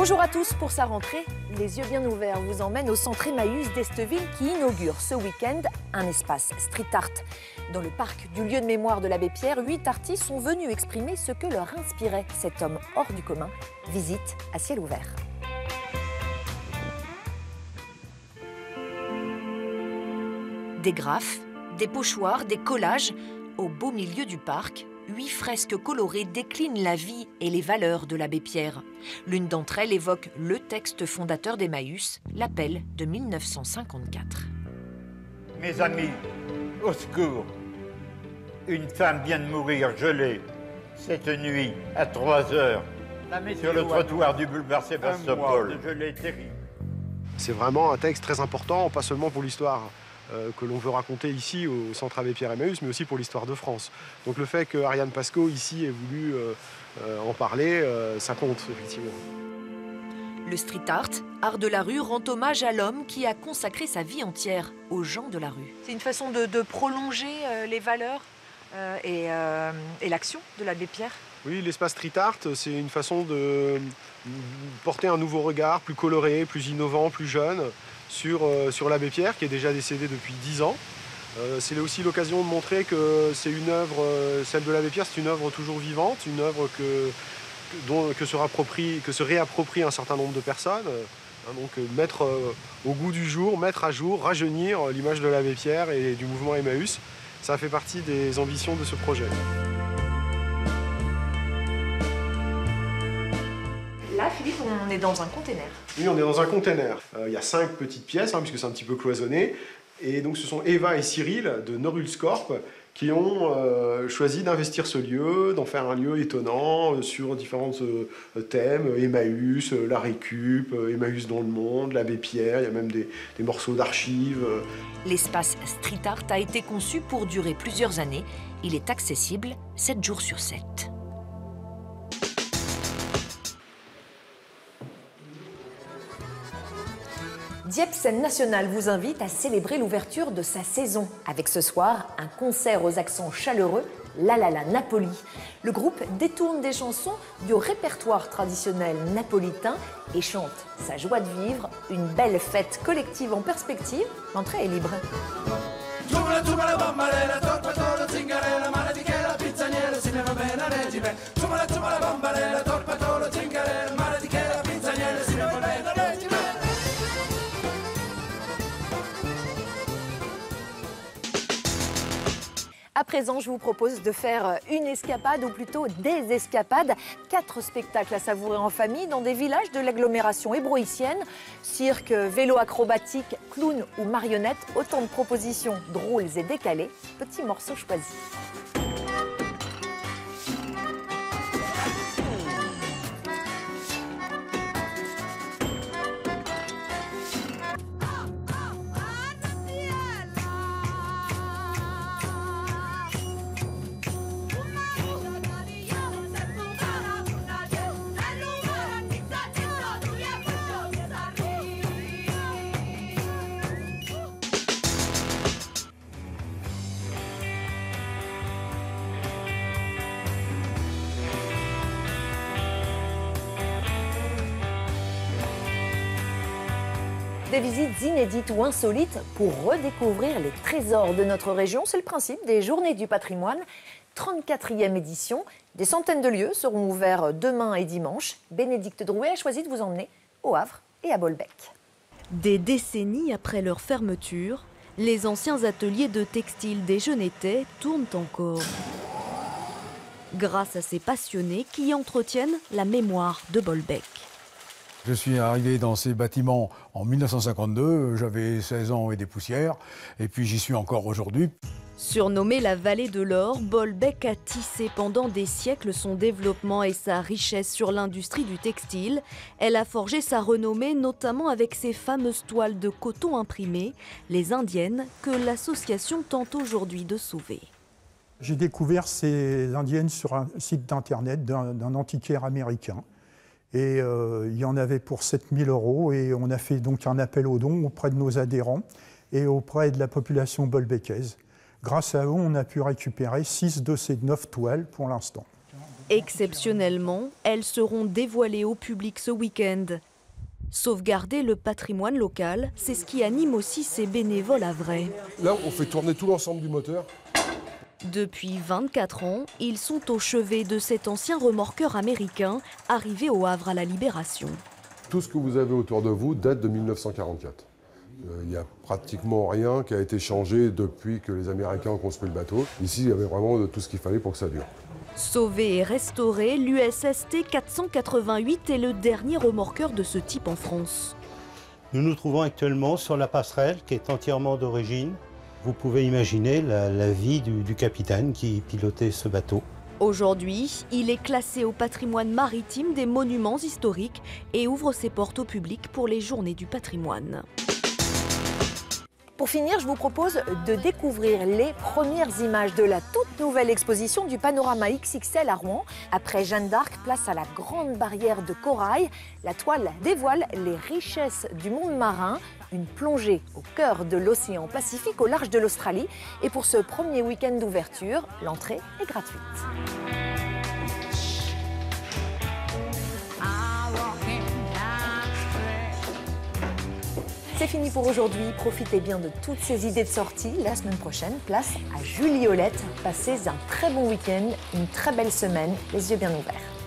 Bonjour à tous. Pour sa rentrée, les yeux bien ouverts vous emmène au centre Emmaüs d'Esteville qui inaugure ce week-end un espace street art. Dans le parc du lieu de mémoire de l'abbé Pierre, 8 artistes sont venus exprimer ce que leur inspirait cet homme hors du commun. Visite à ciel ouvert. Des graphes, des pochoirs, des collages. Au beau milieu du parc, 8 fresques colorées déclinent la vie et les valeurs de l'abbé Pierre. L'une d'entre elles évoque le texte fondateur d'Emmaüs, l'appel de 1954. Mes amis, au secours. Une femme vient de mourir gelée cette nuit à 3 heures sur le trottoir du boulevard Sébastopol. Gelée terrible. C'est vraiment un texte très important, pas seulement pour l'histoire que l'on veut raconter ici au centre Abbé Pierre Emmaüs, mais aussi pour l'histoire de France. Donc le fait que Ariane Pasco ici ait voulu en parler, ça compte effectivement. Le street art de la rue, rend hommage à l'homme qui a consacré sa vie entière aux gens de la rue. C'est une façon de prolonger les valeurs et l'action de l'abbé Pierre. Oui, l'espace street art, c'est une façon de porter un nouveau regard, plus coloré, plus innovant, plus jeune, sur l'abbé Pierre, qui est déjà décédé depuis 10 ans. C'est aussi l'occasion de montrer que c'est une œuvre, celle de l'abbé Pierre, c'est une œuvre toujours vivante, une œuvre que se réapproprie un certain nombre de personnes. Donc mettre au goût du jour, mettre à jour, rajeunir l'image de l'abbé Pierre et du mouvement Emmaüs. Ça fait partie des ambitions de ce projet. Là, Philippe, on est dans un container. Oui, on est dans un container. Il y a 5 petites pièces, puisque c'est un petit peu cloisonné. Et donc, ce sont Eva et Cyril de Norulscorp qui ont choisi d'investir ce lieu, d'en faire un lieu étonnant sur différents thèmes. Emmaüs, la récup, Emmaüs dans le monde, l'abbé Pierre, il y a même des morceaux d'archives. L'espace street art a été conçu pour durer plusieurs années. Il est accessible 7 jours sur 7. Dieppe Scène Nationale vous invite à célébrer l'ouverture de sa saison avec ce soir un concert aux accents chaleureux, La La La Napoli. Le groupe détourne des chansons du répertoire traditionnel napolitain et chante sa joie de vivre, une belle fête collective en perspective. L'entrée est libre. À présent, je vous propose de faire une escapade, ou plutôt des escapades. 4 spectacles à savourer en famille dans des villages de l'agglomération hébroïcienne. Cirque, vélo acrobatique, clown ou marionnette, autant de propositions drôles et décalées. Petits morceaux choisis. Des visites inédites ou insolites pour redécouvrir les trésors de notre région. C'est le principe des Journées du patrimoine. 34e édition. Des centaines de lieux seront ouverts demain et dimanche. Bénédicte Drouet a choisi de vous emmener au Havre et à Bolbec. Des décennies après leur fermeture, les anciens ateliers de textile des Genêtais tournent encore. Grâce à ces passionnés qui entretiennent la mémoire de Bolbec. Je suis arrivé dans ces bâtiments en 1952, j'avais 16 ans et des poussières, et puis j'y suis encore aujourd'hui. Surnommée la vallée de l'or, Bolbec a tissé pendant des siècles son développement et sa richesse sur l'industrie du textile. Elle a forgé sa renommée notamment avec ses fameuses toiles de coton imprimées, les indiennes, que l'association tente aujourd'hui de sauver. J'ai découvert ces indiennes sur un site d'internet d'un antiquaire américain. Et il y en avait pour 7 000 € et on a fait donc un appel aux dons auprès de nos adhérents et auprès de la population bolbeckaise. Grâce à eux, on a pu récupérer 6 de ces 9 toiles pour l'instant. Exceptionnellement, elles seront dévoilées au public ce week-end. Sauvegarder le patrimoine local, c'est ce qui anime aussi ces bénévoles havrais. Là, on fait tourner tout l'ensemble du moteur. Depuis 24 ans, ils sont au chevet de cet ancien remorqueur américain arrivé au Havre à la Libération. Tout ce que vous avez autour de vous date de 1944. Il n'y a pratiquement rien qui a été changé depuis que les Américains ont construit le bateau. Ici, il y avait vraiment tout ce qu'il fallait pour que ça dure. Sauvé et restauré, l'USS T-488 est le dernier remorqueur de ce type en France. Nous nous trouvons actuellement sur la passerelle qui est entièrement d'origine. Vous pouvez imaginer la vie du capitaine qui pilotait ce bateau. Aujourd'hui, il est classé au patrimoine maritime des monuments historiques et ouvre ses portes au public pour les journées du patrimoine. Pour finir, je vous propose de découvrir les premières images de la toute nouvelle exposition du Panorama XXL à Rouen. Après Jeanne d'Arc, place à la grande barrière de corail. La toile dévoile les richesses du monde marin, une plongée au cœur de l'océan Pacifique au large de l'Australie. Et pour ce premier week-end d'ouverture, l'entrée est gratuite. C'est fini pour aujourd'hui. Profitez bien de toutes ces idées de sortie. La semaine prochaine, place à Juliolette. Passez un très bon week-end, une très belle semaine, les yeux bien ouverts.